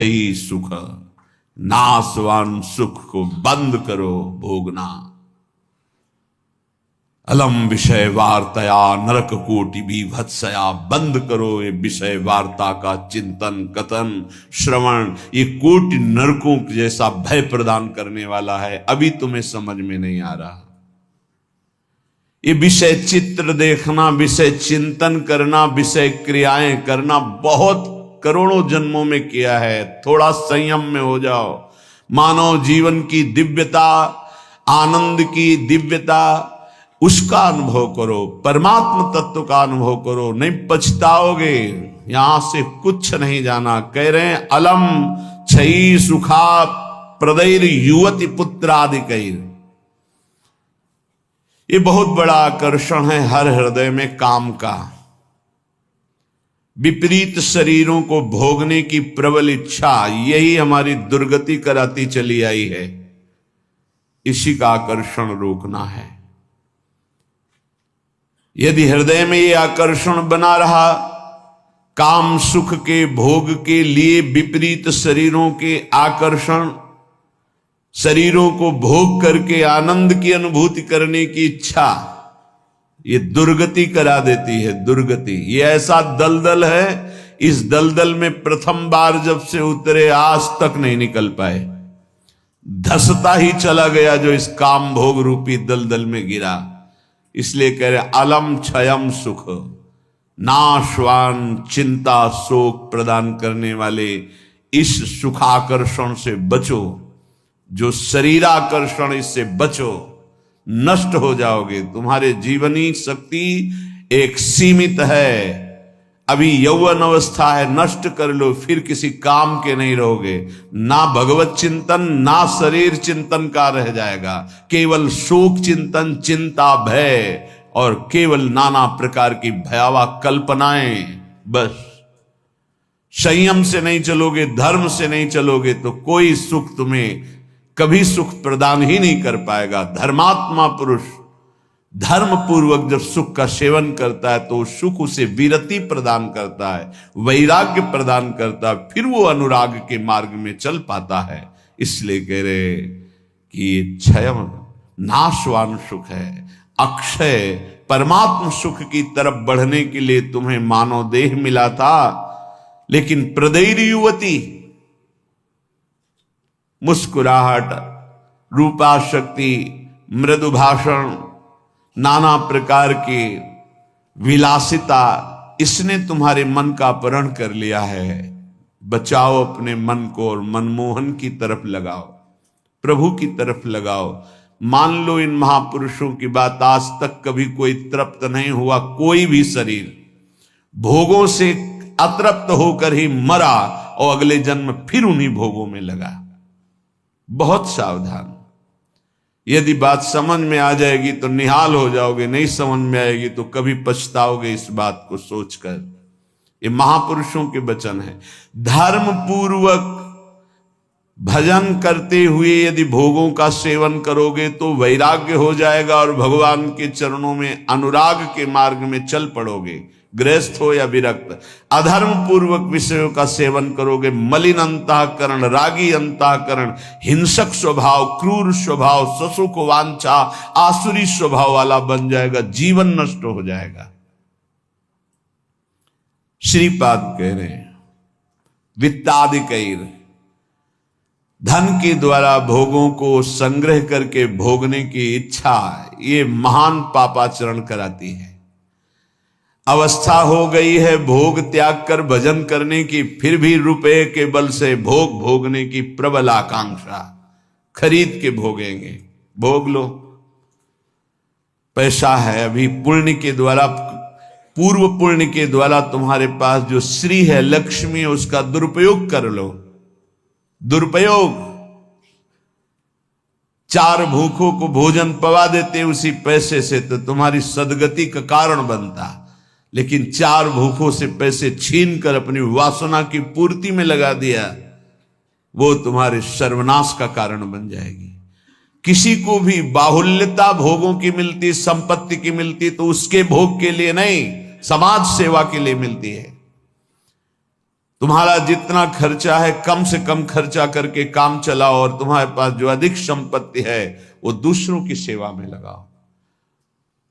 यही सुख, नाशवान सुख को बंद करो भोगना। अलम विषय वार्तया नरक कोटि बीभत्सया, बंद करो ये विषय वार्ता का चिंतन कथन श्रवण, ये कोटि नरकों जैसा भय प्रदान करने वाला है। अभी तुम्हें समझ में नहीं आ रहा। ये विषय चित्र देखना, विषय चिंतन करना, विषय क्रियाएं करना बहुत करोड़ों जन्मों में किया है। थोड़ा संयम में हो जाओ। मानव जीवन की दिव्यता, आनंद की दिव्यता, उसका अनुभव करो, परमात्म तत्व का अनुभव करो, नहीं पछताओगे। यहां से कुछ नहीं जाना। कह रहे हैं अलम छई सुखा प्रदैर युवती पुत्रादिकैर। ये बहुत बड़ा आकर्षण है हर हृदय में काम का। विपरीत शरीरों को भोगने की प्रबल इच्छा, यही हमारी दुर्गति कराती चली आई है। इसी का आकर्षण रोकना है। यदि हृदय में ये आकर्षण बना रहा, काम सुख के भोग के लिए विपरीत शरीरों के आकर्षण, शरीरों को भोग करके आनंद की अनुभूति करने की इच्छा, ये दुर्गति करा देती है। दुर्गति ये ऐसा दलदल है, इस दलदल में प्रथम बार जब से उतरे आज तक नहीं निकल पाए। धसता ही चला गया जो इस काम भोग रूपी दलदल में गिरा। इसलिए कह रहे अलम क्षयम सुख, नाशवान चिंता शोक प्रदान करने वाले इस सुखाकर्षण से बचो। जो शरीराकर्षण, इससे बचो, नष्ट हो जाओगे। तुम्हारे जीवनी शक्ति एक सीमित है। अभी यौवन अवस्था है, नष्ट कर लो, फिर किसी काम के नहीं रहोगे। ना भगवत चिंतन ना शरीर चिंतन का रह जाएगा। केवल शोक चिंतन, चिंता, भय और केवल नाना प्रकार की भयावह कल्पनाएं। बस संयम से नहीं चलोगे, धर्म से नहीं चलोगे तो कोई सुख तुम्हें कभी सुख प्रदान ही नहीं कर पाएगा। धर्मात्मा पुरुष धर्म पूर्वक जब सुख का सेवन करता है तो सुख उसे विरति प्रदान करता है, वैराग्य प्रदान करता है, फिर वो अनुराग के मार्ग में चल पाता है। इसलिए कह रहे कि क्षय नाशवान सुख है, अक्षय परमात्म सुख की तरफ बढ़ने के लिए तुम्हें मानव देह मिला था। लेकिन प्रदैर युवती, मुस्कुराहट, रूपाशक्ति, मृदु भाषण, नाना प्रकार की विलासिता, इसने तुम्हारे मन का अपहरण कर लिया है। बचाओ अपने मन को और मनमोहन की तरफ लगाओ, प्रभु की तरफ लगाओ। मान लो इन महापुरुषों की बात, आज तक कभी कोई तृप्त नहीं हुआ। कोई भी शरीर भोगों से अतृप्त होकर ही मरा और अगले जन्म फिर उन्हीं भोगों में लगा। बहुत सावधान। यदि बात समझ में आ जाएगी तो निहाल हो जाओगे, नहीं समझ में आएगी तो कभी पछताओगे इस बात को सोचकर। ये महापुरुषों के वचन है। धर्म पूर्वक भजन करते हुए यदि भोगों का सेवन करोगे तो वैराग्य हो जाएगा और भगवान के चरणों में अनुराग के मार्ग में चल पड़ोगे, गृहस्थ हो या विरक्त। अधर्म पूर्वक विषयों का सेवन करोगे, मलिन अंतःकरण, रागी अंतःकरण, हिंसक स्वभाव, क्रूर स्वभाव, ससुख वांछा, आसुरी स्वभाव वाला बन जाएगा, जीवन नष्ट हो जाएगा। श्रीपाद कह रहे हैं वित्तादिकैर, धन के द्वारा भोगों को संग्रह करके भोगने की इच्छा, ये महान पापाचरण कराती है। अवस्था हो गई है भोग त्याग कर भजन करने की, फिर भी रुपए के बल से भोग भोगने की प्रबल आकांक्षा, खरीद के भोगेंगे। भोग लो, पैसा है अभी, पुण्य के द्वारा, पूर्व पुण्य के द्वारा तुम्हारे पास जो श्री है, लक्ष्मी है, उसका दुरुपयोग कर लो। दुरुपयोग, 4 भूखों को भोजन पवा देते उसी पैसे से तो तुम्हारी सदगति का कारण बनता। लेकिन 4 भूखों से पैसे छीन कर अपनी वासना की पूर्ति में लगा दिया, वो तुम्हारे सर्वनाश का कारण बन जाएगी। किसी को भी बाहुल्यता भोगों की मिलती, संपत्ति की मिलती तो उसके भोग के लिए नहीं, समाज सेवा के लिए मिलती है। तुम्हारा जितना खर्चा है कम से कम खर्चा करके काम चलाओ, और तुम्हारे पास जो अधिक संपत्ति है वो दूसरों की सेवा में लगाओ,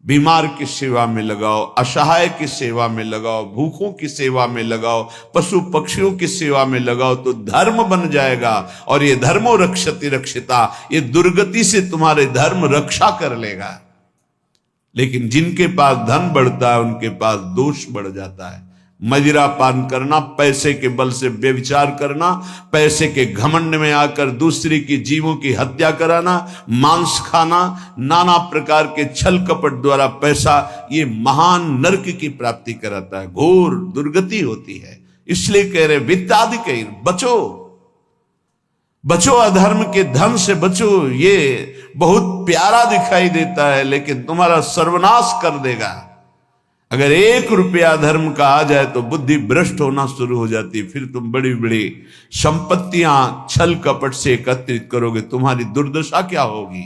बीमार की सेवा में लगाओ, असहाय की सेवा में लगाओ, भूखों की सेवा में लगाओ, पशु पक्षियों की सेवा में लगाओ, तो धर्म बन जाएगा। और ये धर्मो रक्षति रक्षिता, ये दुर्गति से तुम्हारे धर्म रक्षा कर लेगा। लेकिन जिनके पास धन बढ़ता है उनके पास दोष बढ़ जाता है। मदिरा पान करना, पैसे के बल से व्यभिचार करना, पैसे के घमंड में आकर दूसरे की जीवों की हत्या कराना, मांस खाना, नाना प्रकार के छल कपट द्वारा पैसा, ये महान नरक की प्राप्ति कराता है, घोर दुर्गति होती है। इसलिए कह रहे वित्तादि बचो, बचो, अधर्म के धन से बचो। ये बहुत प्यारा दिखाई देता है लेकिन तुम्हारा सर्वनाश कर देगा। अगर 1 रुपया धर्म का आ जाए तो बुद्धि भ्रष्ट होना शुरू हो जाती। फिर तुम बड़ी बड़ी संपत्तियां छल कपट से एकत्रित करोगे, तुम्हारी दुर्दशा क्या होगी।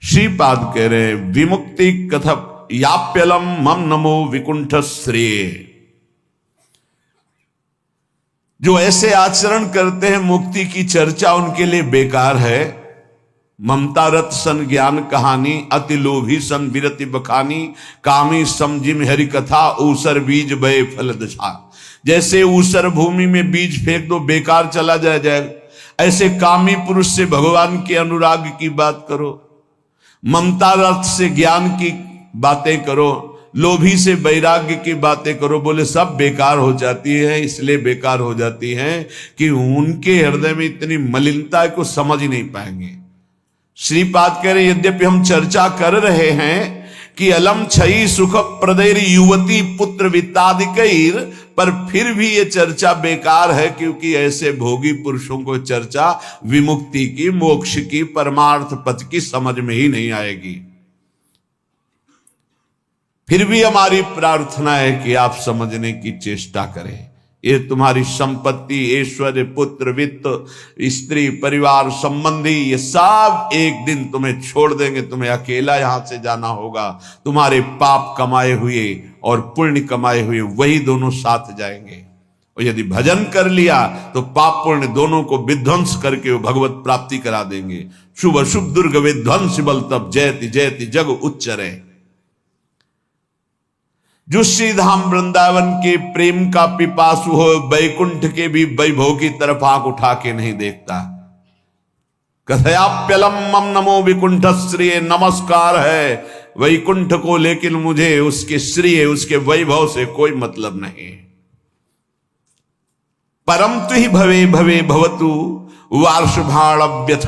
श्रीपाद कह रहे विमुक्ति कथप याप्यलम मम नमो विकुंठ श्रेय। जो ऐसे आचरण करते हैं मुक्ति की चर्चा उनके लिए बेकार है। ममता रत सन ज्ञान कहानी, अति लोभी सन विरति बखानी, कामी समझिम हरि कथा, ऊसर बीज बय फल दशा। जैसे ऊसर भूमि में बीज फेंक दो बेकार चला जाए, ऐसे कामी पुरुष से भगवान के अनुराग की बात करो, ममता रत से ज्ञान की बातें करो, लोभी से वैराग्य की बातें करो, बोले सब बेकार हो जाती है। इसलिए बेकार हो जाती है कि उनके हृदय में इतनी मलिनता है को समझ ही नहीं पाएंगे। श्रीपाद कह रहे यद्यपि हम चर्चा कर रहे हैं कि अलम छई सुख प्रदैर युवती पुत्र वित्तादिकैर, पर फिर भी ये चर्चा बेकार है, क्योंकि ऐसे भोगी पुरुषों को चर्चा विमुक्ति की, मोक्ष की, परमार्थ पथ की समझ में ही नहीं आएगी। फिर भी हमारी प्रार्थना है कि आप समझने की चेष्टा करें। ये तुम्हारी संपत्ति, ऐश्वर्य, पुत्र, वित्त, स्त्री, परिवार, संबंधी, ये सब एक दिन तुम्हें छोड़ देंगे। तुम्हें अकेला यहां से जाना होगा। तुम्हारे पाप कमाए हुए और पुण्य कमाए हुए वही दोनों साथ जाएंगे। और यदि भजन कर लिया तो पाप पुण्य दोनों को विध्वंस करके वो भगवत प्राप्ति करा देंगे। शुभ अशुभ दुर्ग विध्वंस बल तब जयति जयति जग उच्चरे। जो श्री धाम वृंदावन के प्रेम का पिपासु हो, वैकुंठ के भी वैभव की तरफ आंख उठा के नहीं देखता। कथयाप्यलम मम नमो विकुंठ श्रेय, नमस्कार है वैकुंठ को, लेकिन मुझे उसके श्रेय, उसके वैभव से कोई मतलब नहीं। परम तु ही भवे भवे भवतु वार्षभाण्यथ,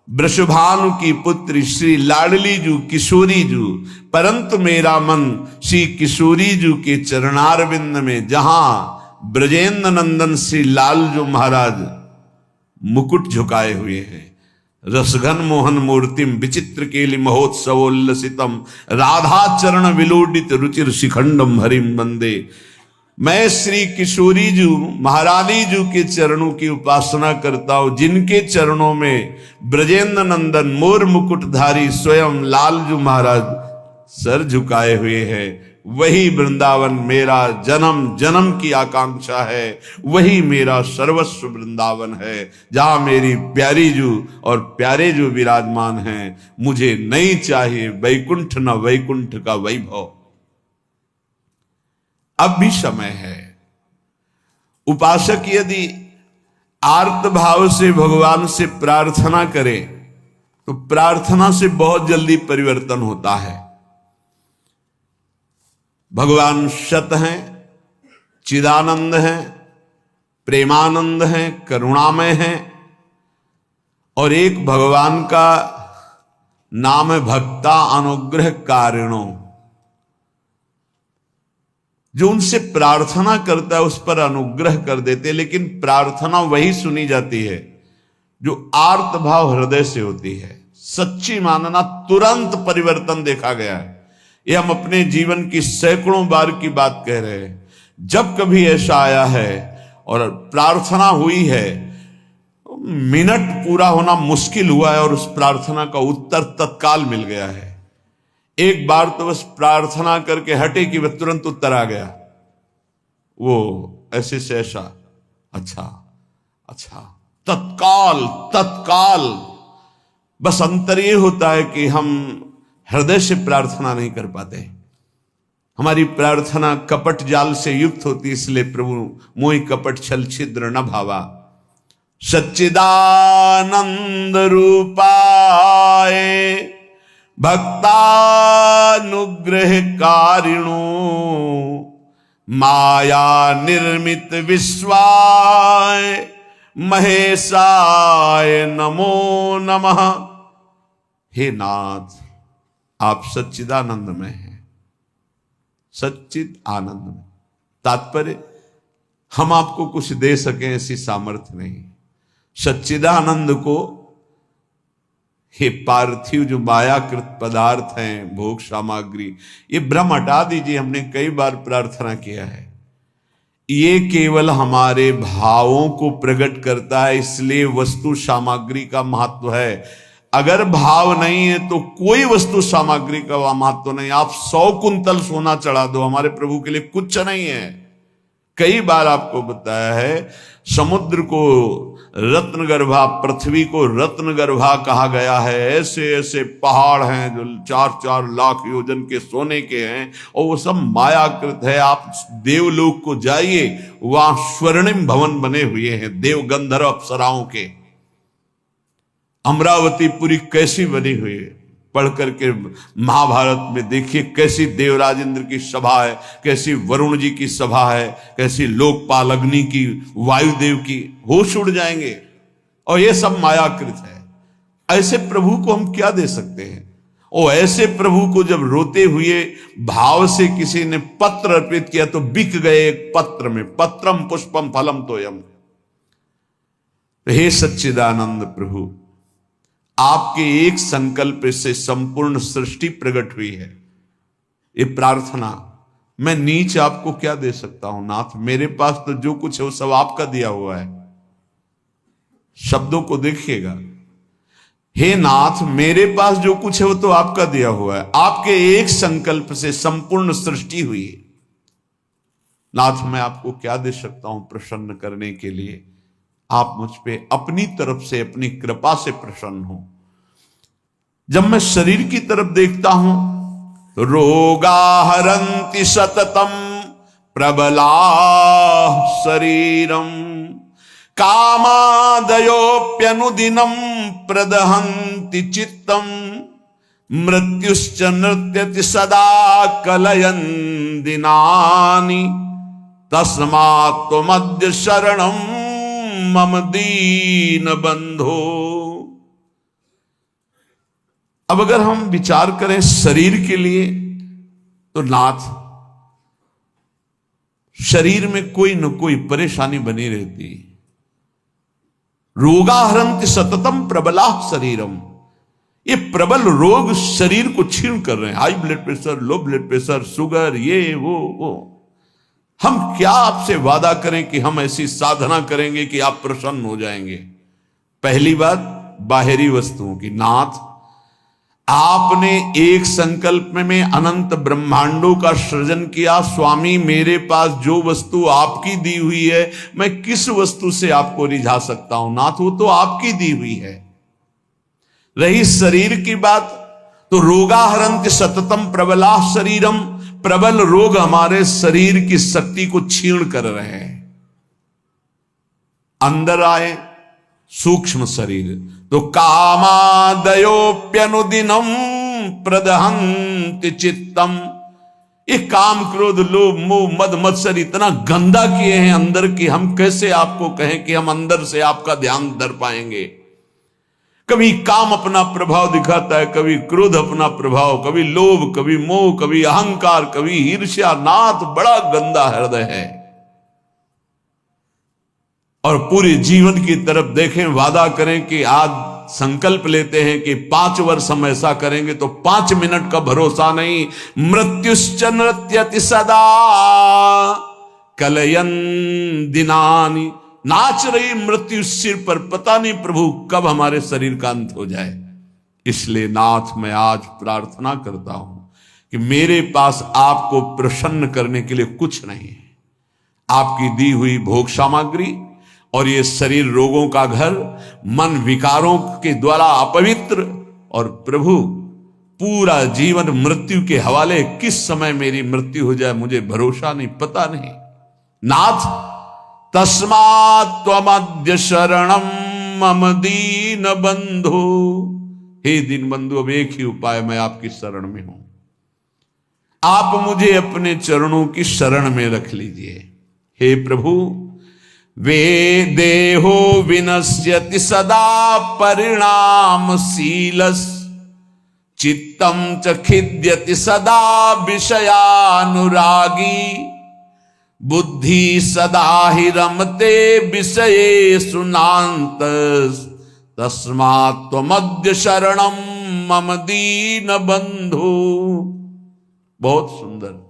वृषभानु की पुत्री श्री लाडली जू किशोरी जू, परंतु मेरा मन श्री किशोरी जू के चरणारविंद में, जहां ब्रजेंद्र नंदन श्री लालजू महाराज मुकुट झुकाए हुए हैं। रसघन मोहन मूर्तिम विचित्र केलि महोत्सवोल्लसितम, राधा चरण विलोडित रुचिर शिखंडम हरिम वंदे। मैं श्री किशोरी जू महारानी जू के चरणों की उपासना करता हूं, जिनके चरणों में ब्रजेंद्र नंदन मोर मुकुटधारी स्वयं लालजू महाराज सर झुकाए हुए हैं। वही वृंदावन मेरा जन्म जन्म की आकांक्षा है, वही मेरा सर्वस्व वृंदावन है, जहां मेरी प्यारी जू और प्यारे जू विराजमान हैं। मुझे नहीं चाहिए वैकुंठ न वैकुंठ का वैभव। अब भी समय है। उपासक यदि आर्त भाव से भगवान से प्रार्थना करे तो प्रार्थना से बहुत जल्दी परिवर्तन होता है। भगवान सत हैं, चिदानंद हैं, प्रेमानंद हैं, करुणामय हैं, और एक भगवान का नाम है भक्ता अनुग्रह कारिणो। जो उनसे प्रार्थना करता है उस पर अनुग्रह कर देते, लेकिन प्रार्थना वही सुनी जाती है जो आर्त भाव हृदय से होती है। सच्ची मानना, तुरंत परिवर्तन देखा गया है। ये हम अपने जीवन की सैकड़ों बार की बात कह रहे हैं। जब कभी ऐसा आया है और प्रार्थना हुई है, मिनट पूरा होना मुश्किल हुआ है और उस प्रार्थना का उत्तर तत्काल मिल गया है। एक बार तो बस प्रार्थना करके हटे कि वह तुरंत उत्तर आ गया, वो ऐसे से ऐसा, अच्छा अच्छा, तत्काल तत्काल। बस अंतर ये होता है कि हम हृदय से प्रार्थना नहीं कर पाते, हमारी प्रार्थना कपट जाल से युक्त होती, इसलिए प्रभु मोहि कपट छल छिद्र न भावा। सच्चिदानंद रूपाय भक्तानुग्रहकारिणो माया निर्मित विश्वाय महेशाय नमो नमः। हे नाथ, आप सच्चिदानंद में हैं, सच्चिद आनंद में। तात्पर्य, हम आपको कुछ दे सकें ऐसी सामर्थ्य नहीं। सच्चिदानंद को, हे पार्थिव जो मायाकृत पदार्थ हैं, भोग सामग्री, ये भ्रम हटा दीजिए। हमने कई बार प्रार्थना किया है, ये केवल हमारे भावों को प्रकट करता है, इसलिए वस्तु सामग्री का महत्व है। अगर भाव नहीं है तो कोई वस्तु सामग्री का महत्व नहीं। आप 100 कुंतल सोना चढ़ा दो, हमारे प्रभु के लिए कुछ नहीं है। कई बार आपको बताया है, समुद्र को रत्नगर्भा, पृथ्वी को रत्नगर्भा कहा गया है। ऐसे ऐसे पहाड़ हैं जो 4-4 लाख योजन के सोने के हैं, और वो सब मायाकृत है। आप देवलोक को जाइए, वहां स्वर्णिम भवन बने हुए हैं देव गंधर्व अप्सराओं के। अमरावती पुरी कैसी बनी हुई है, पढ़ करके महाभारत में देखिए कैसी देवराज इंद्र की सभा है, कैसी वरुण जी की सभा है, कैसी लोकपाल अग्नि की, वायुदेव की, होश उड़ जाएंगे। और ये सब मायाकृत है। ऐसे प्रभु को हम क्या दे सकते हैं? और ऐसे प्रभु को जब रोते हुए भाव से किसी ने पत्र अर्पित किया तो बिक गए एक पत्र में। पत्रम पुष्पम फलम तोयम। हे सच्चिदानंद प्रभु, आपके एक संकल्प से संपूर्ण सृष्टि प्रकट हुई है। ये प्रार्थना, मैं नीच आपको क्या दे सकता हूं नाथ? मेरे पास तो जो कुछ है वो सब आपका दिया हुआ है। शब्दों को देखिएगा, हे नाथ, मेरे पास जो कुछ है वो तो आपका दिया हुआ है। आपके एक संकल्प से संपूर्ण सृष्टि हुई है। नाथ, मैं आपको क्या दे सकता हूं प्रसन्न करने के लिए? आप मुझ पे अपनी तरफ से, अपनी कृपा से प्रसन्न हो। जब मैं शरीर की तरफ देखता हूं तो रोगा हरंति सततम प्रबला शरीरम कामादयोप्यनुदिनम प्रदहन्ति चित्तम मृत्युश्च नृत्यति सदा कलयन् दिनानि तस्मात् त्वमद्य शरणं मम दीन बंधो। अब अगर हम विचार करें शरीर के लिए, तो नाथ, शरीर में कोई न कोई परेशानी बनी रहती। रोगाहरंति सततम प्रबला शरीरम। ये प्रबल रोग शरीर को छीन कर रहे हैं। High blood pressure, low blood pressure, sugar, ये वो। हम क्या आपसे वादा करें कि हम ऐसी साधना करेंगे कि आप प्रसन्न हो जाएंगे? पहली बात, बाहरी वस्तुओं की। नाथ, आपने एक संकल्प में अनंत ब्रह्मांडों का सृजन किया। स्वामी, मेरे पास जो वस्तु आपकी दी हुई है, मैं किस वस्तु से आपको रिझा सकता हूं? नाथ, वो तो आपकी दी हुई है। रही शरीर की बात, तो रोगाहरंत सततम प्रबला शरीरम। प्रबल रोग हमारे शरीर की शक्ति को छीण कर रहे हैं। अंदर आए सूक्ष्म शरीर, तो कामादयोप्यनुदिनम प्रदहन्ति चित्तम। ये काम, क्रोध, लोभ, मोह, मद, मत्सर इतना गंदा किए हैं अंदर की, हम कैसे आपको कहें कि हम अंदर से आपका ध्यान धर पाएंगे? कभी काम अपना प्रभाव दिखाता है, कभी क्रोध अपना प्रभाव, कभी लोभ, कभी मोह, कभी अहंकार, कभी ईर्ष्या। नाथ, बड़ा गंदा हृदय है। और पूरे जीवन की तरफ देखें, वादा करें कि आज संकल्प लेते हैं कि 5 वर्ष हम ऐसा करेंगे, तो 5 मिनट का भरोसा नहीं। मृत्युश्च नृत्यति सदा कलयन् दिनानि। नाच रही मृत्यु सिर पर, पता नहीं प्रभु कब हमारे शरीर का अंत हो जाए। इसलिए नाथ, मैं आज प्रार्थना करता हूं कि मेरे पास आपको प्रसन्न करने के लिए कुछ नहीं है। आपकी दी हुई भोग सामग्री और ये शरीर रोगों का घर, मन विकारों के द्वारा अपवित्र, और प्रभु पूरा जीवन मृत्यु के हवाले, किस समय मेरी मृत्यु हो जाए मुझे भरोसा नहीं, पता नहीं। नाथ तस्मात् त्वमद्य शरणम मम दीन बंधु, हे दीन बंधु अब एक ही उपाय, मैं आपकी शरण में हूं, आप मुझे अपने चरणों की शरण में रख लीजिए। हे प्रभु, वे देहो विनश्यति सदा परिणामशीलस्, चित्तम च खिद्यति सदा विषयानुरागी, बुद्धि सदा ही रमते विषयेषु नान्तस्, तस्मात् त्वमद्य शरणम मम दीन बंधु। बहुत सुंदर।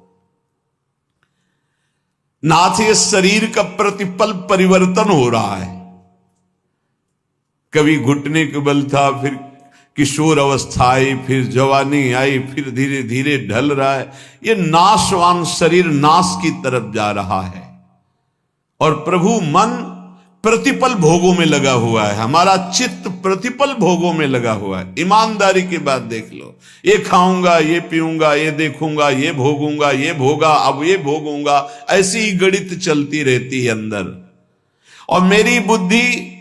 नाथ, ये शरीर का प्रतिपल परिवर्तन हो रहा है। कभी घुटने के बल था, फिर किशोर अवस्था आई, फिर जवानी आई, फिर धीरे धीरे ढल रहा है। ये नाशवान शरीर नाश की तरफ जा रहा है और प्रभु मन प्रतिपल भोगों में लगा हुआ है, हमारा चित्त प्रतिपल भोगों में लगा हुआ है। ईमानदारी की बात देख लो, ये खाऊंगा, ये पीऊंगा, ये देखूंगा, ये भोगूंगा, ये भोगा, अब ये भोगूंगा, ऐसी ही गणित चलती रहती है अंदर। और मेरी बुद्धि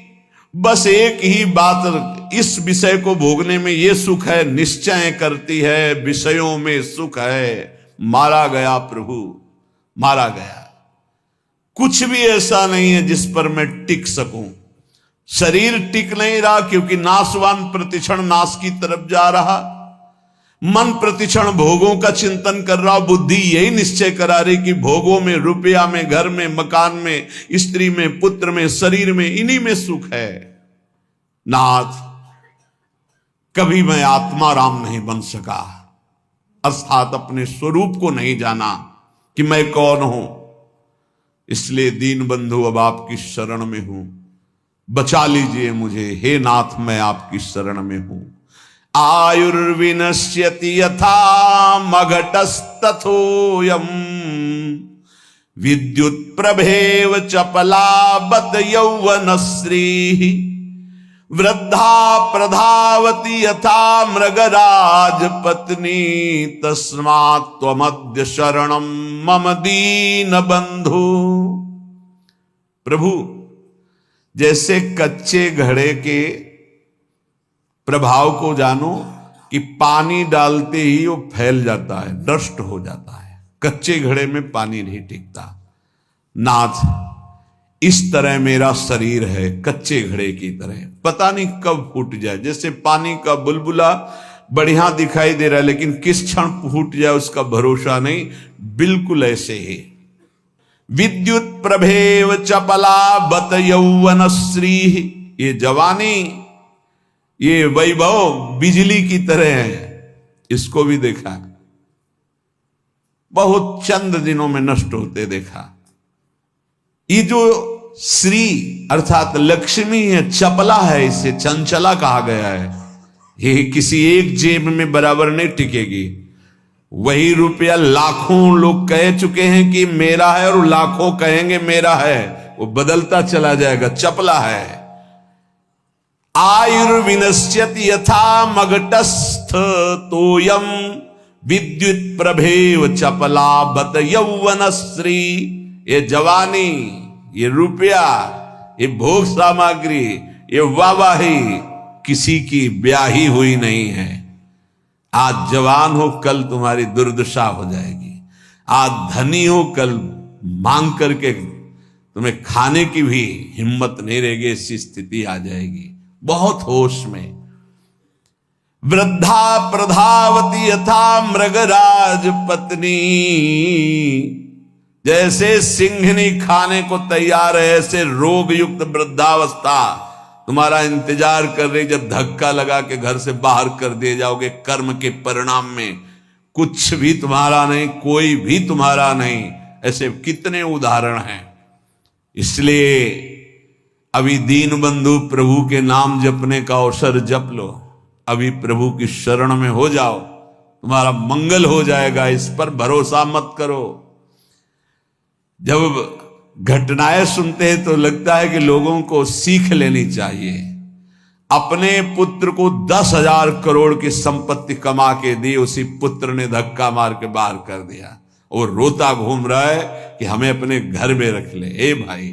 बस एक ही बात, इस विषय को भोगने में ये सुख है निश्चय करती है, विषयों में सुख है। मारा गया प्रभु, मारा गया। कुछ भी ऐसा नहीं है जिस पर मैं टिक सकूं। शरीर टिक नहीं रहा क्योंकि नाशवान प्रतिक्षण नाश की तरफ जा रहा, मन प्रतिक्षण भोगों का चिंतन कर रहा, बुद्धि यही निश्चय करा रही कि भोगों में, रुपया में, घर में, मकान में, स्त्री में, पुत्र में, शरीर में, इन्हीं में सुख है। नाथ, कभी मैं आत्मा राम नहीं बन सका, अर्थात अपने स्वरूप को नहीं जाना कि मैं कौन हूं। इसलिए दीन बंधु अब आपकी शरण में हूं, बचा लीजिए मुझे। हे नाथ, मैं आपकी शरण में हूं। आयुर्विनश्यति यथा मघटस्तथोयम्, विद्युत प्रभेव चपला बत यौवनश्रीः, वृद्धा प्रधावती यथा मृगराज पत्नी, तस्मात् त्वमद्य शरणम मम दीन बंधु। प्रभु, जैसे कच्चे घड़े के प्रभाव को जानो कि पानी डालते ही वो फैल जाता है, डस्ट हो जाता है, कच्चे घड़े में पानी नहीं टिकता। नाथ, इस तरह मेरा शरीर है, कच्चे घड़े की तरह, पता नहीं कब फूट जाए। जैसे पानी का बुलबुला बढ़िया दिखाई दे रहा है लेकिन किस क्षण फूट जाए उसका भरोसा नहीं, बिल्कुल ऐसे ही। विद्युत प्रभेव चपला बत यौवनश्री, ये जवानी, ये वैभव बिजली की तरह है। इसको भी देखा, बहुत चंद दिनों में नष्ट होते देखा। ये जो श्री अर्थात लक्ष्मी है, चपला है, इसे चंचला कहा गया है। ये किसी एक जेब में बराबर नहीं टिकेगी। वही रुपया लाखों लोग कह चुके हैं कि मेरा है और लाखों कहेंगे मेरा है, वो बदलता चला जाएगा, चपला है। आयुर्विनश्यति यथा मघटस्थ तोयम, विद्युत प्रभेव चपला बत यौवनश्री। ये जवानी, ये रुपया, ये भोग सामग्री, ये वाहवाही किसी की ब्याही हुई नहीं है। आज जवान हो, कल तुम्हारी दुर्दशा हो जाएगी। आज धनी हो, कल मांग करके तुम्हें खाने की भी हिम्मत नहीं रहेगी, ऐसी स्थिति आ जाएगी। बहुत होश में। वृद्धा प्रधावती यथा मृगराज पत्नी, जैसे सिंहनी खाने को तैयार है, ऐसे रोग युक्त वृद्धावस्था तुम्हारा इंतजार कर रही। जब धक्का लगा के घर से बाहर कर दिए जाओगे, कर्म के परिणाम में कुछ भी तुम्हारा नहीं, कोई भी तुम्हारा नहीं। ऐसे कितने उदाहरण हैं। इसलिए अभी दीन बंधु प्रभु के नाम जपने का अवसर जप लो। अभी प्रभु की शरण में हो जाओ, तुम्हारा मंगल हो जाएगा। इस पर भरोसा मत करो। जब घटनाएं सुनते हैं तो लगता है कि लोगों को सीख लेनी चाहिए। अपने पुत्र को 10,000 करोड़ की संपत्ति कमा के दी, उसी पुत्र ने धक्का मार के बाहर कर दिया और रोता घूम रहा है कि हमें अपने घर में रख ले। ए भाई,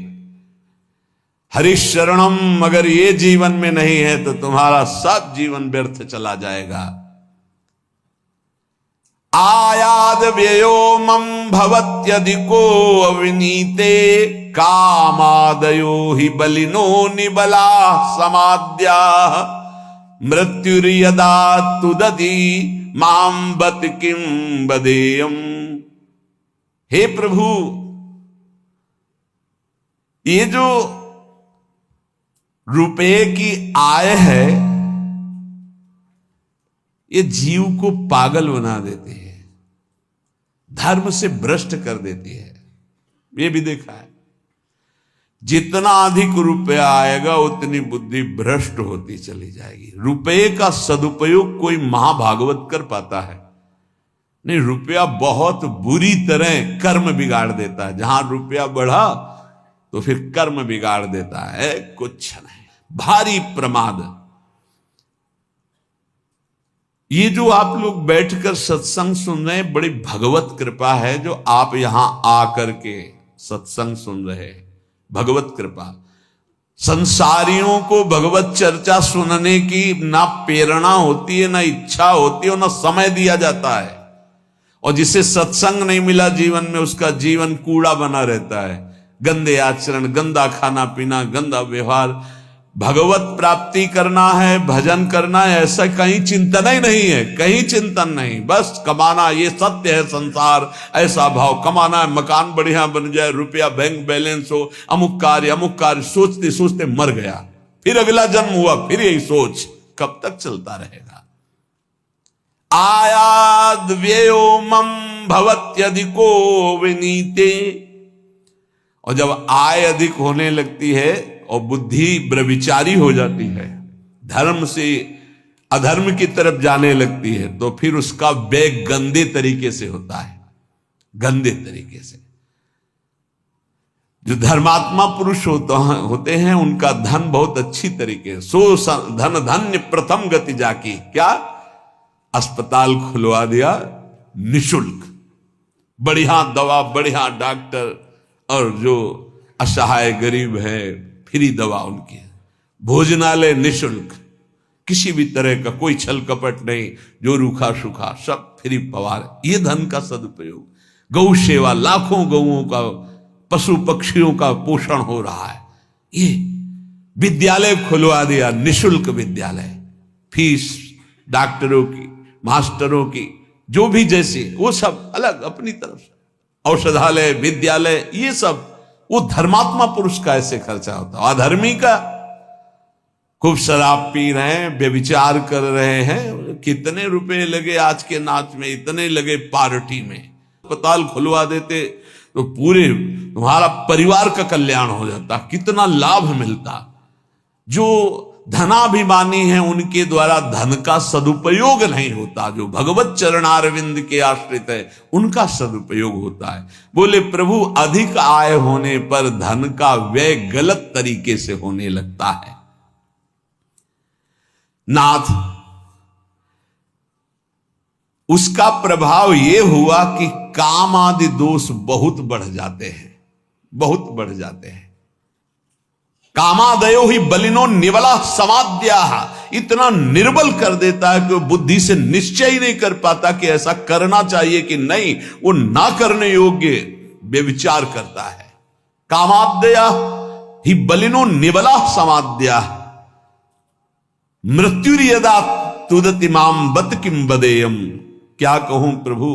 हरिशरणम अगर ये जीवन में नहीं है तो तुम्हारा सब जीवन व्यर्थ चला जाएगा। आयाद व्ययो मम भवत्यधिको अविनीते कामादयो हि बलिनो निबला समाद्या मृत्युर्यदा तुदति मां बत किं बदेयम। हे प्रभु, ये जो रुपए की आय है ये जीव को पागल बना देती है, धर्म से भ्रष्ट कर देती है। ये भी देखा है, जितना अधिक रुपया आएगा उतनी बुद्धि भ्रष्ट होती चली जाएगी। रुपये का सदुपयोग कोई महाभागवत कर पाता है? नहीं, रुपया बहुत बुरी तरह कर्म बिगाड़ देता है। जहां रुपया बढ़ा तो फिर कर्म बिगाड़ देता है, कुछ नहीं, भारी प्रमाद। ये जो आप लोग बैठकर सत्संग सुन रहे हैं, बड़ी भगवत कृपा है जो आप यहां आकर के सत्संग सुन रहे हैं, भगवत कृपा। संसारियों को भगवत चर्चा सुनने की ना प्रेरणा होती है, ना इच्छा होती है, ना समय दिया जाता है। और जिसे सत्संग नहीं मिला जीवन में, उसका जीवन कूड़ा बना रहता है। गंदे आचरण, गंदा खाना पीना, गंदा व्यवहार। भगवत प्राप्ति करना है, भजन करना है, ऐसा कहीं चिंतन ही नहीं है, कहीं चिंतन नहीं। बस कमाना, ये सत्य है संसार, ऐसा भाव, कमाना है, मकान बढ़िया बन जाए, रुपया बैंक बैलेंस हो, अमुक कार्य सोचते सोचते मर गया, फिर अगला जन्म हुआ, फिर यही सोच, कब तक चलता रहेगा? आयाद व्ययो मम भवत्यधिको विनीते। और जब आय अधिक होने लगती है और बुद्धि व्यभिचारी हो जाती है, धर्म से अधर्म की तरफ जाने लगती है, तो फिर उसका व्यय गंदे तरीके से होता है, गंदे तरीके से। जो धर्मात्मा पुरुष होते हैं उनका धन बहुत अच्छी तरीके, सो धन धन्य प्रथम गति जाकी। क्या? अस्पताल खुलवा दिया निशुल्क, बढ़िया दवा, बढ़िया डॉक्टर, और जो असहाय गरीब है फ्री दवा उनकी, भोजनालय निशुल्क, किसी भी तरह का कोई छल कपट नहीं, जो रूखा सूखा सब फ्री पवार। ये धन का सदुपयोग। गौ सेवा, लाखों गौओं का, पशु पक्षियों का पोषण हो रहा है। ये विद्यालय खुलवा दिया, निशुल्क विद्यालय, फीस डॉक्टरों की, मास्टरों की, जो भी जैसे, वो सब अलग अपनी तरफ से, औषधालय, विद्यालय, ये सब वो धर्मात्मा पुरुष का ऐसे खर्चा होता है। अधर्मी का खूब शराब पी रहे हैं, व्यभिचार कर रहे हैं, कितने रुपए लगे आज के नाच में, इतने लगे पार्टी में। अस्पताल खुलवा देते तो पूरे तुम्हारा परिवार का कल्याण हो जाता, कितना लाभ मिलता। जो धनाभिमानी हैं उनके द्वारा धन का सदुपयोग नहीं होता, जो भगवत चरणारविंद के आश्रित है उनका सदुपयोग होता है। बोले प्रभु, अधिक आय होने पर धन का व्यय गलत तरीके से होने लगता है। नाथ, उसका प्रभाव यह हुआ कि काम आदि दोष बहुत बढ़ जाते हैं, बहुत बढ़ जाते हैं। कामादयो ही बलिनो निवला समाद्या, इतना निर्बल कर देता है कि वो बुद्धि से निश्चय ही नहीं कर पाता कि ऐसा करना चाहिए कि नहीं, वो ना करने योग्य व्यभिचार करता है। कामाद्या ही बलिनो निवला समाद्या मृत्युर्यदा तुदति माम बत किम बदेयम। क्या कहूं प्रभु,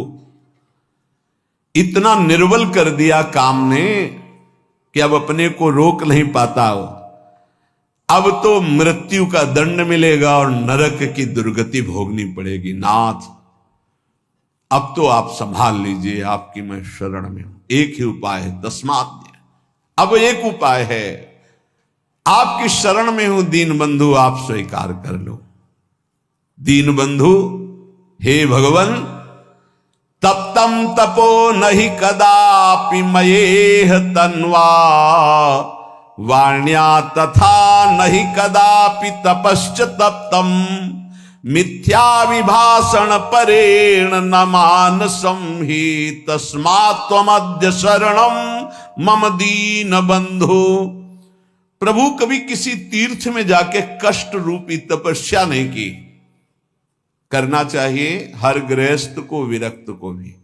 इतना निर्बल कर दिया काम ने कि अब अपने को रोक नहीं पाता। अब तो मृत्यु का दंड मिलेगा और नरक की दुर्गति भोगनी पड़ेगी। नाथ, अब तो आप संभाल लीजिए, आपकी मैं शरण में हूं। एक ही उपाय है, तस्मात्। अब एक उपाय है, आपकी शरण में हूं दीन बंधु, आप स्वीकार कर लो। दीन बंधु, हे भगवान, तब तप्तम तपो नहि कदापि मयेह तन्वा वाण्या तथा नहि कदापि तपश्च तप्तम मिथ्या विभाषण परेण न मानसं हि तस्मात् त्वमद्य शरणं मम दीन बंधु। प्रभु कभी किसी तीर्थ में जाके कष्ट रूपी तपस्या नहीं की। करना चाहिए हर गृहस्थ को, विरक्त को भी।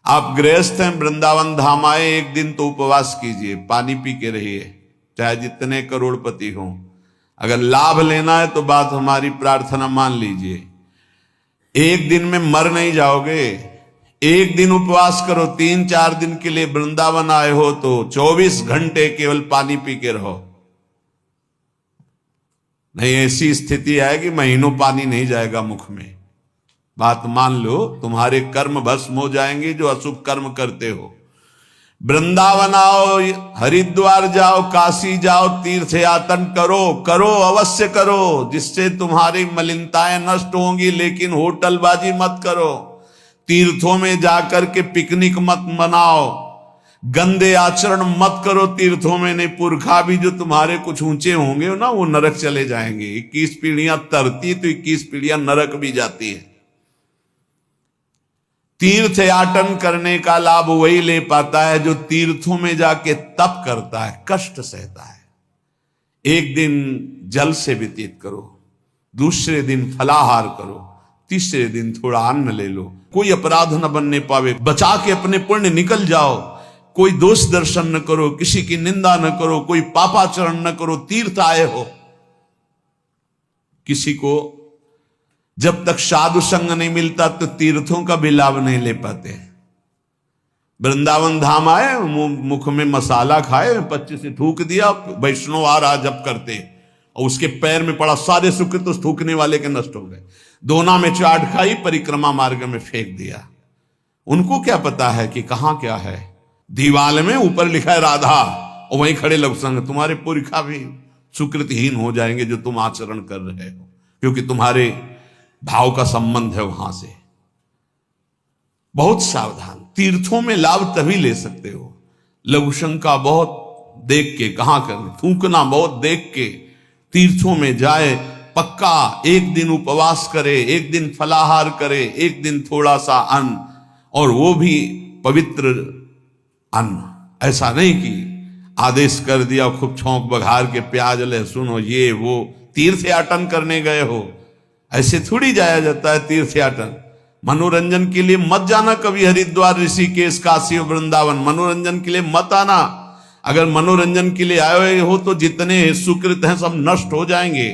आप गृहस्थ हैं, वृंदावन धाम आए, एक दिन तो उपवास कीजिए, पानी पी के रहिए, चाहे जितने करोड़पति हों। अगर लाभ लेना है तो बात हमारी प्रार्थना मान लीजिए। एक दिन में मर नहीं जाओगे। एक दिन उपवास करो, 3-4 दिन के लिए वृंदावन आए हो तो 24 घंटे केवल पानी पी के रहो। नहीं, ऐसी स्थिति आएगी महीनों पानी नहीं जाएगा मुख में। बात मान लो, तुम्हारे कर्म भस्म हो जाएंगे जो अशुभ कर्म करते हो। वृंदावन आओ, हरिद्वार जाओ, काशी जाओ, तीर्थ यातन करो, करो अवश्य करो, जिससे तुम्हारी मलिनताएं नष्ट होंगी। लेकिन होटलबाजी मत करो, तीर्थों में जाकर के पिकनिक मत मनाओ, गंदे आचरण मत करो तीर्थों में। नहीं, पुरखा भी जो तुम्हारे कुछ ऊंचे होंगे ना, वो नरक चले जाएंगे। 21 पीढ़ियां तरती तो 21 पीढ़ियां नरक भी जाती है। तीर्थ याटन करने का लाभ वही ले पाता है जो तीर्थों में जाके तप करता है, कष्ट सहता है। एक दिन जल से व्यतीत करो, दूसरे दिन फलाहार करो, तीसरे दिन थोड़ा अन्न ले लो। कोई अपराध न बनने पावे, बचा के अपने पुण्य निकल जाओ। कोई दोष दर्शन न करो, किसी की निंदा न करो, कोई पापाचरण न करो। तीर्थ आए हो, किसी को जब तक साधु संग नहीं मिलता तो तीर्थों का भी लाभ नहीं ले पाते। वृंदावन धाम आए, मुख में मसाला खाए, 25 से थूक दिया, वैष्णव आ रहा जब करते, और उसके पैर में पड़ा, सारे सुख तो थूकने वाले के नष्ट हो गए। दोना में चाट खाई, परिक्रमा मार्ग में फेंक दिया। उनको क्या पता है कि कहां क्या है। दीवाल में ऊपर लिखा है राधा, और वहीं खड़े लोग संग। तुम्हारे पुरखा भी सुकृतहीन हो जाएंगे जो तुम आचरण कर रहे हो, क्योंकि तुम्हारे भाव का संबंध है वहां से। बहुत सावधान। तीर्थों में लाभ तभी ले सकते हो, लघुशंका बहुत देख के, कहां करने, थूकना बहुत देख के। तीर्थों में जाए, पक्का एक दिन उपवास करे, एक दिन फलाहार करे, एक दिन थोड़ा सा अन्न, और वो भी पवित्र अन्न। ऐसा नहीं कि आदेश कर दिया खूब छौंक बघार के प्याज लहसुन हो, ये वो। तीर्थ याटन करने गए हो, ऐसे थोड़ी जाया जाता है तीर्थ याटन। मनोरंजन के लिए मत जाना कभी हरिद्वार, ऋषिकेश, काशी और वृंदावन। मनोरंजन के लिए मत आना। अगर मनोरंजन के लिए आए हो तो जितने सुकृत हैं सब नष्ट हो जाएंगे।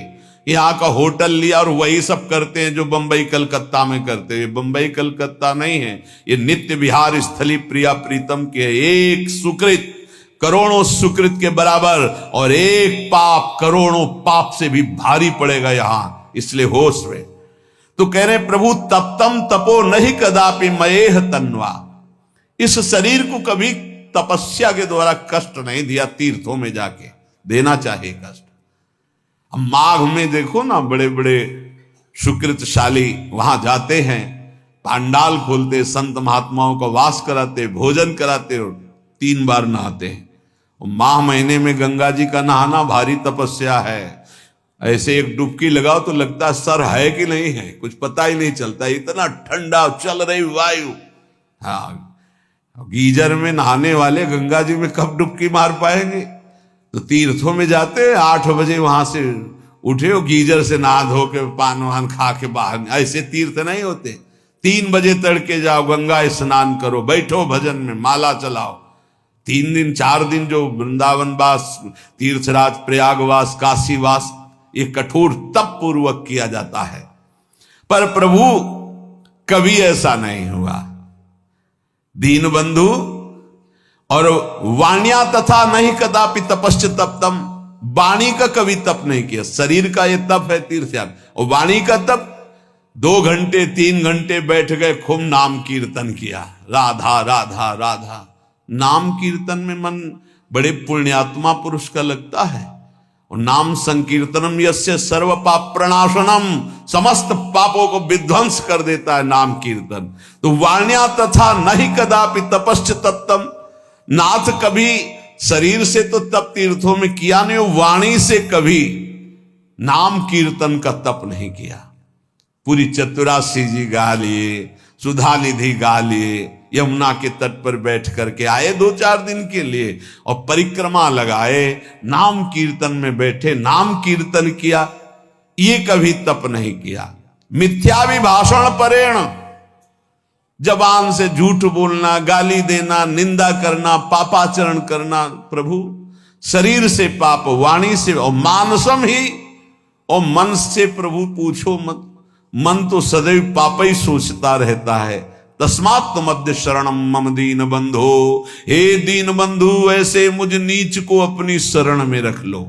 यहाँ का होटल लिया और वही सब करते हैं जो बंबई कलकत्ता में करते हैं। बंबई कलकत्ता नहीं है, ये नित्य विहार स्थली प्रिया प्रीतम के। एक सुकृत करोड़ों सुकृत के बराबर, और एक पाप करोड़ों पाप से भी भारी पड़ेगा यहां। इसलिए होश में तो कह रहे प्रभु, तप्तम तपो नहीं कदापि मयेह तन्वा। इस शरीर को कभी तपस्या के द्वारा कष्ट नहीं दिया, तीर्थों में जाके देना चाहिए कष्ट। अब माघ में देखो ना, बड़े बड़े सुकृतशाली वहां जाते हैं, पांडाल खोलते, संत महात्माओं का वास कराते, भोजन कराते और 3 बार नहाते हैं। माह महीने में गंगा जी का नहाना भारी तपस्या है। ऐसे एक डुबकी लगाओ तो लगता है सर है कि नहीं है, कुछ पता ही नहीं चलता, इतना ठंडा चल रही वायु। हाँ, गीजर में नहाने वाले गंगा जी में कब डुबकी मार पाएंगे। तो तीर्थों में जाते 8 बजे वहां से उठे हो, गीजर से नहा धो के पान वान खा के बाहर। ऐसे तीर्थ नहीं होते। 3 बजे तड़के जाओ, गंगा स्नान करो, बैठो भजन में, माला चलाओ। 3 दिन 4 दिन जो वृंदावन वास, तीर्थराज, प्रयागवास, काशीवास, ये कठोर तप पूर्वक किया जाता है। पर प्रभु कभी ऐसा नहीं हुआ। दीन बंधु और वाण्या तथा नहीं कदापि तपश्च तप्तम। वाणी का कभी तप नहीं किया। शरीर का ये तप है तीर्थ याग, और वाणी का तप 2 घंटे 3 घंटे बैठ गए, खूब नाम कीर्तन किया, राधा राधा राधा। नाम कीर्तन में मन बड़े पुण्यात्मा पुरुष का लगता है। और नाम संकीर्तनम यस्य सर्व पाप प्रणाशनम, समस्त पापों को विध्वंस कर देता है नाम कीर्तन। तो वाण्या तथा नहीं कदापि तपश्च तत्तम, नाथ कभी शरीर से तो तप तीर्थों में किया नहीं, वाणी से कभी नाम कीर्तन का तप नहीं किया। पूरी चतुरासी जी गा लिए, सुधा निधि गा लिए, यमुना के तट पर बैठ करके आए 2-4 दिन के लिए और परिक्रमा लगाए, नाम कीर्तन में बैठे, नाम कीर्तन किया, ये कभी तप नहीं किया। मिथ्या विभाषण परेण, जबान से झूठ बोलना, गाली देना, निंदा करना, पापाचरण करना, प्रभु शरीर से पाप, वाणी से, और मानसम ही, और मन से प्रभु पूछो मत, मन तो सदैव पाप ही सोचता रहता है। तस्मात् मध्य शरणम मम दीन बंधो, हे दीन बंधु ऐसे मुझ नीच को अपनी शरण में रख लो।